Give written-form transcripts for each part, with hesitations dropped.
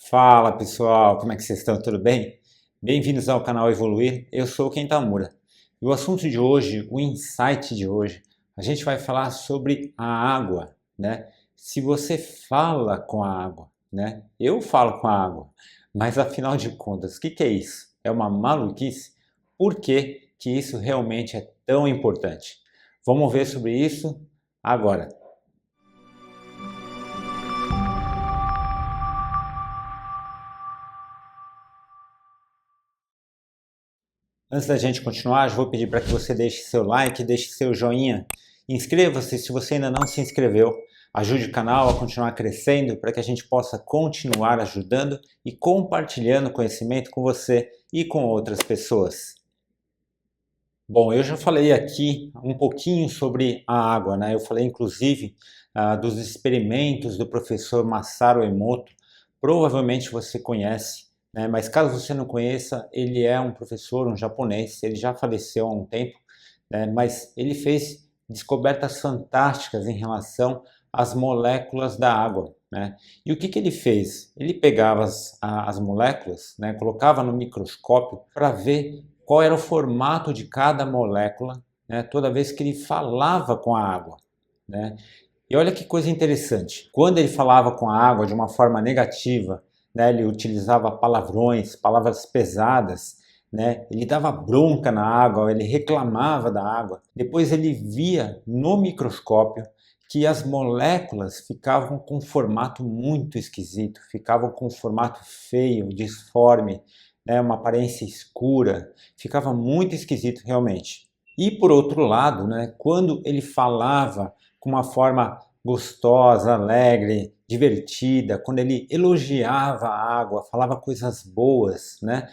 Fala pessoal, como é que vocês estão? Tudo bem? Bem-vindos ao canal Evoluir, eu sou o Ken Tamura. E o assunto de hoje, o insight de hoje, a gente vai falar sobre a água, né? Se você fala com a água, né? Eu falo com a água, mas afinal de contas, o que é isso? É uma maluquice? Por que isso realmente é tão importante? Vamos ver sobre isso agora. Antes da gente continuar, eu vou pedir para que você deixe seu like, deixe seu joinha. Inscreva-se se você ainda não se inscreveu. Ajude o canal a continuar crescendo para que a gente possa continuar ajudando e compartilhando conhecimento com você e com outras pessoas. Bom, eu já falei aqui um pouquinho sobre a água, né? Eu falei inclusive dos experimentos do professor Masaru Emoto. Provavelmente você conhece, né? Mas caso você não conheça, ele é um professor, um japonês, ele já faleceu há um tempo, né? Mas ele fez descobertas fantásticas em relação às moléculas da água, né? E o que ele fez? Ele pegava as moléculas, né? Colocava no microscópio para ver qual era o formato de cada molécula, né? Toda vez que ele falava com a água, né? E olha que coisa interessante. Quando ele falava com a água de uma forma negativa, né, ele utilizava palavrões, palavras pesadas, né, ele dava bronca na água, ele reclamava da água. Depois ele via no microscópio que as moléculas ficavam com um formato muito esquisito, ficavam com um formato feio, disforme, né, uma aparência escura, ficava muito esquisito realmente. E por outro lado, né, quando ele falava com uma forma gostosa, alegre, divertida, quando ele elogiava a água, falava coisas boas, né?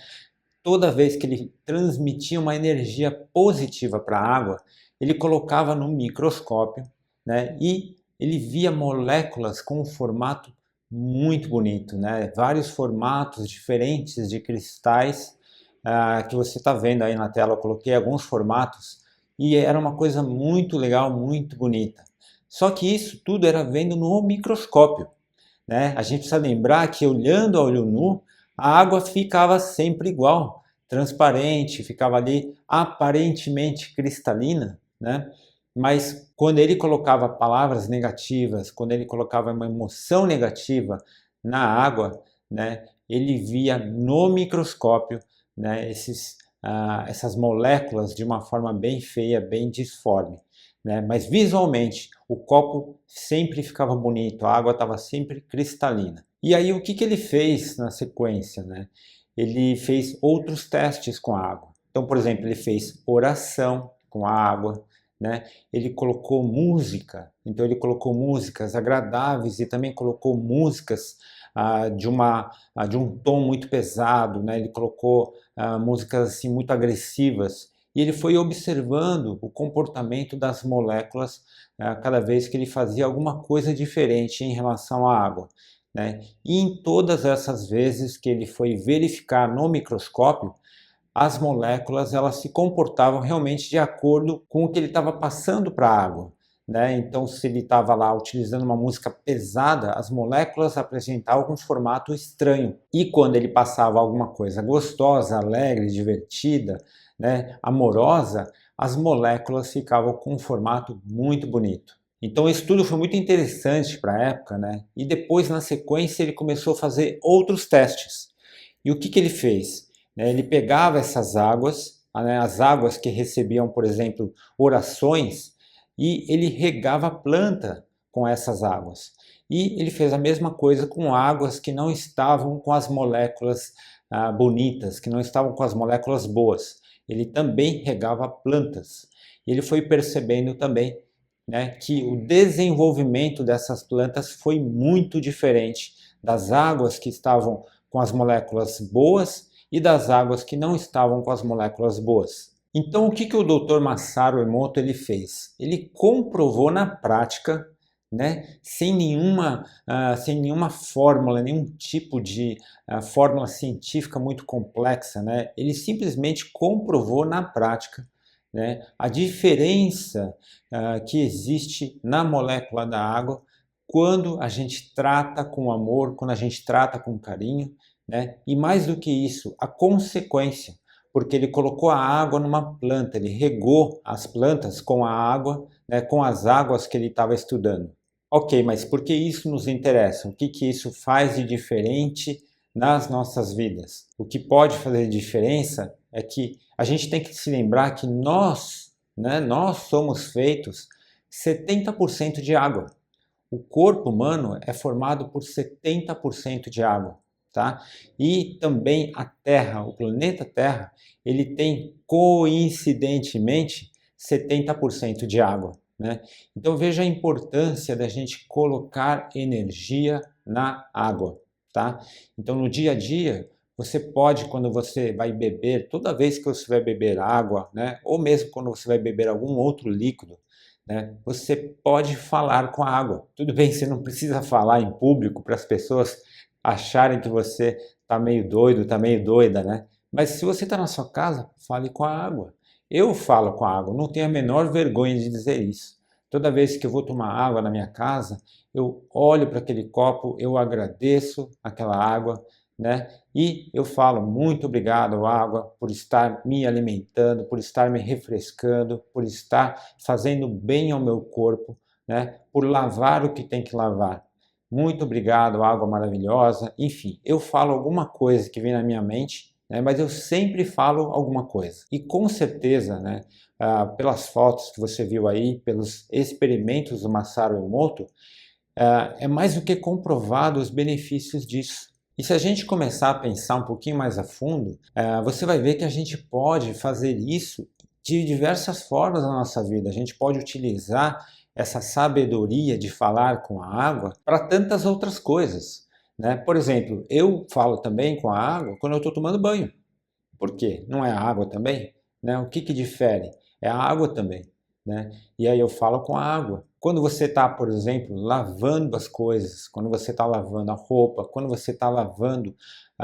Toda vez que ele transmitia uma energia positiva para a água, ele colocava no microscópio, né? E ele via moléculas com um formato muito bonito, né? Vários formatos diferentes de cristais que você está vendo aí na tela. Eu coloquei alguns formatos e era uma coisa muito legal, muito bonita. Só que isso tudo era vendo no microscópio, né? A gente precisa lembrar que olhando a olho nu, a água ficava sempre igual, transparente, ficava ali aparentemente cristalina, né? Mas quando ele colocava palavras negativas, quando ele colocava uma emoção negativa na água, né, ele via no microscópio, né, essas moléculas de uma forma bem feia, bem disforme, né? Mas visualmente o copo sempre ficava bonito, a água estava sempre cristalina. E aí o que ele fez na sequência, né? Ele fez outros testes com a água. Então, por exemplo, ele fez oração com a água, né? Ele colocou música, então ele colocou músicas agradáveis e também colocou músicas de um tom muito pesado, né? Ele colocou músicas assim muito agressivas e ele foi observando o comportamento das moléculas cada vez que ele fazia alguma coisa diferente em relação à água, né? E em todas essas vezes que ele foi verificar no microscópio, as moléculas elas se comportavam realmente de acordo com o que ele estava passando para a água, né? Então, se ele estava lá utilizando uma música pesada, as moléculas apresentavam um formato estranho. E quando ele passava alguma coisa gostosa, alegre, divertida, né, amorosa, as moléculas ficavam com um formato muito bonito. Então, o estudo foi muito interessante para a época, né? E depois, na sequência, ele começou a fazer outros testes. E o que ele fez? Ele pegava essas águas, né, as águas que recebiam, por exemplo, orações, e ele regava a planta com essas águas. E ele fez a mesma coisa com águas que não estavam com as moléculas bonitas, que não estavam com as moléculas boas. Ele também regava plantas. E ele foi percebendo também, né, que o desenvolvimento dessas plantas foi muito diferente das águas que estavam com as moléculas boas e das águas que não estavam com as moléculas boas. Então, o que o Dr. Masaru Emoto ele fez? Ele comprovou na prática, né, sem nenhuma fórmula, nenhum tipo de fórmula científica muito complexa, né, ele simplesmente comprovou na prática, né, a diferença que existe na molécula da água quando a gente trata com amor, quando a gente trata com carinho, né? E mais do que isso, a consequência, porque ele colocou a água numa planta, ele regou as plantas com a água, né, com as águas que ele estava estudando. Ok, mas por que isso nos interessa? O que isso faz de diferente nas nossas vidas? O que pode fazer diferença é que a gente tem que se lembrar que nós, né, nós somos feitos 70% de água. O corpo humano é formado por 70% de água, tá? E também a Terra, o planeta Terra, ele tem coincidentemente 70% de água, né? Então veja a importância da gente colocar energia na água, tá? Então no dia a dia, você pode, quando você vai beber, toda vez que você vai beber água, né? Ou mesmo quando você vai beber algum outro líquido, né? Você pode falar com a água. Tudo bem, você não precisa falar em público para as pessoas acharem que você está meio doido, está meio doida, né? Mas se você está na sua casa, fale com a água. Eu falo com a água, não tenho a menor vergonha de dizer isso. Toda vez que eu vou tomar água na minha casa, eu olho para aquele copo, eu agradeço aquela água, né? E eu falo muito obrigado, água, por estar me alimentando, por estar me refrescando, por estar fazendo bem ao meu corpo, né? Por lavar o que tem que lavar. Muito obrigado, água maravilhosa. Enfim, eu falo alguma coisa que vem na minha mente, né? Mas eu sempre falo alguma coisa. E com certeza, né? Pelas fotos que você viu aí, pelos experimentos do Masaru Emoto, é mais do que comprovado os benefícios disso. E se a gente começar a pensar um pouquinho mais a fundo, você vai ver que a gente pode fazer isso de diversas formas na nossa vida. A gente pode utilizar essa sabedoria de falar com a água para tantas outras coisas, né? Por exemplo, eu falo também com a água quando eu estou tomando banho. Por quê? Não é a água também? Né? O que difere? É a água também. Né? E aí eu falo com a água. Quando você está, por exemplo, lavando as coisas, quando você está lavando a roupa, quando você está lavando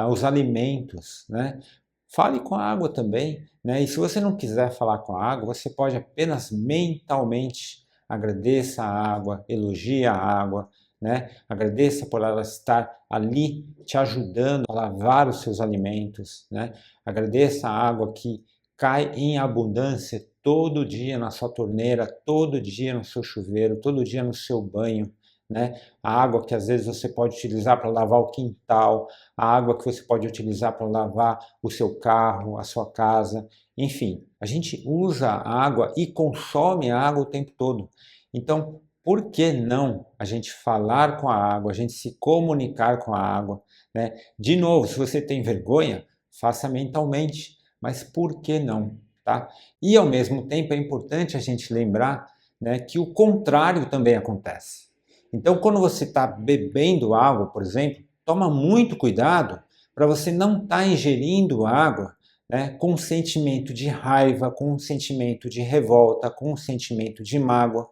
os alimentos, né? Fale com a água também. Né? E se você não quiser falar com a água, você pode apenas mentalmente agradeça a água, elogie a água, né? Agradeça por ela estar ali te ajudando a lavar os seus alimentos, né? Agradeça a água que cai em abundância todo dia na sua torneira, todo dia no seu chuveiro, todo dia no seu banho, né? A água que às vezes você pode utilizar para lavar o quintal, a água que você pode utilizar para lavar o seu carro, a sua casa, enfim, a gente usa a água e consome a água o tempo todo. Então, por que não a gente falar com a água, a gente se comunicar com a água, né? De novo, se você tem vergonha, faça mentalmente, mas por que não, tá? E ao mesmo tempo é importante a gente lembrar, né, que o contrário também acontece. Então, quando você está bebendo água, por exemplo, toma muito cuidado para você não estar ingerindo água, né, com um sentimento de raiva, com um sentimento de revolta, com um sentimento de mágoa.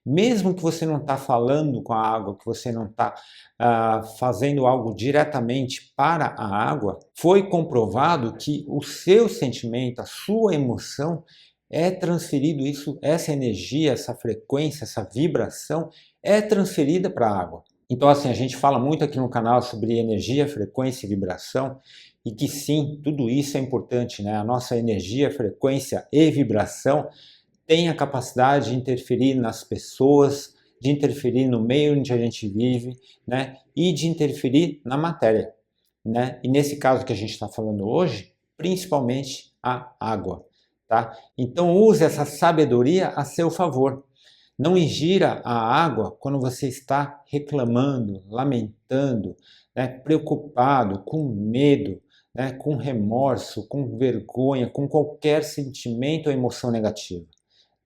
Mesmo que você não está falando com a água, que você não está fazendo algo diretamente para a água, foi comprovado que o seu sentimento, a sua emoção é transferido, essa energia, essa frequência, essa vibração é transferida para a água. Então, assim, a gente fala muito aqui no canal sobre energia, frequência e vibração, e que sim, tudo isso é importante, né? A nossa energia, frequência e vibração tem a capacidade de interferir nas pessoas, de interferir no meio onde a gente vive, né? E de interferir na matéria, né? E nesse caso que a gente está falando hoje, principalmente a água, tá? Então use essa sabedoria a seu favor. Não ingira a água quando você está reclamando, lamentando, né? Preocupado, com medo, né? Com remorso, com vergonha, com qualquer sentimento ou emoção negativa.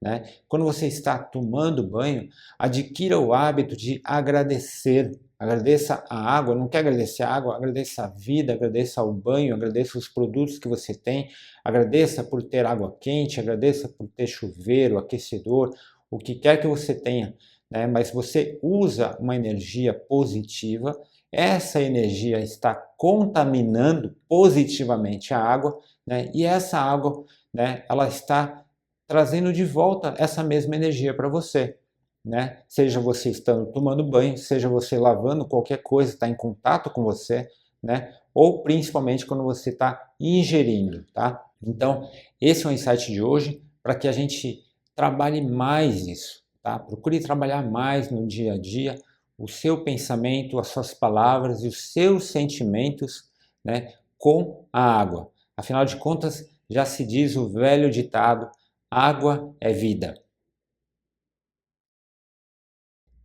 Né? Quando você está tomando banho, adquira o hábito de agradecer. Agradeça a água, não quer agradecer a água? Agradeça a vida, agradeça o banho, agradeça os produtos que você tem, agradeça por ter água quente, agradeça por ter chuveiro, aquecedor, o que quer que você tenha. Né? Mas você usa uma energia positiva, essa energia está contaminando positivamente a água, né? E essa água, né, ela está trazendo de volta essa mesma energia para você. né? Seja você estando tomando banho, seja você lavando qualquer coisa, está em contato com você, né? Ou principalmente quando você está ingerindo, tá? Então, esse é o insight de hoje para que a gente trabalhe mais isso, tá? Procure trabalhar mais no dia a dia o seu pensamento, as suas palavras e os seus sentimentos, né, com a água. Afinal de contas, já se diz o velho ditado: água é vida.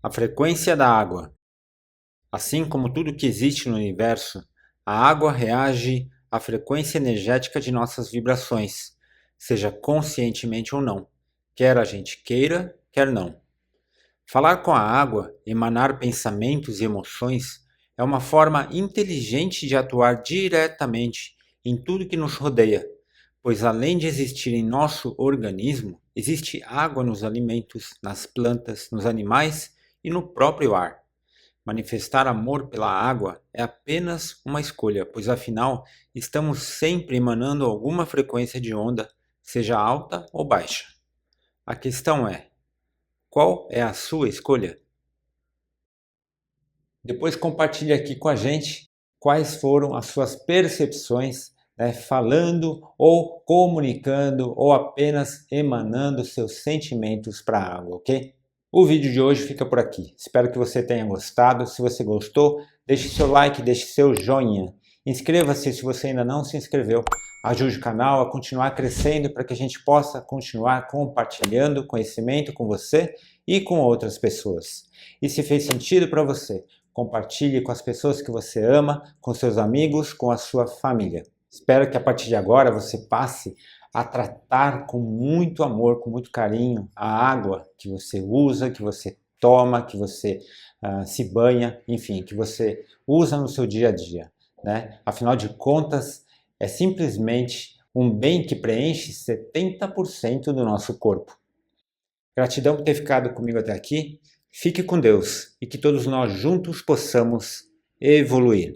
A frequência da água. Assim como tudo que existe no universo, a água reage à frequência energética de nossas vibrações, seja conscientemente ou não, quer a gente queira, quer não. Falar com a água, emanar pensamentos e emoções, é uma forma inteligente de atuar diretamente em tudo que nos rodeia, pois além de existir em nosso organismo, existe água nos alimentos, nas plantas, nos animais e no próprio ar. Manifestar amor pela água é apenas uma escolha, pois afinal estamos sempre emanando alguma frequência de onda, seja alta ou baixa. A questão é: qual é a sua escolha? Depois compartilhe aqui com a gente quais foram as suas percepções, né, falando ou comunicando ou apenas emanando seus sentimentos para a água, ok? O vídeo de hoje fica por aqui. Espero que você tenha gostado. Se você gostou, deixe seu like, deixe seu joinha. Inscreva-se se você ainda não se inscreveu. Ajude o canal a continuar crescendo para que a gente possa continuar compartilhando conhecimento com você e com outras pessoas. E se fez sentido para você, compartilhe com as pessoas que você ama, com seus amigos, com a sua família. Espero que a partir de agora você passe a tratar com muito amor, com muito carinho a água que você usa, que você toma, que você se banha, enfim, que você usa no seu dia a dia, né? Afinal de contas, é simplesmente um bem que preenche 70% do nosso corpo. Gratidão por ter ficado comigo até aqui. Fique com Deus e que todos nós juntos possamos evoluir.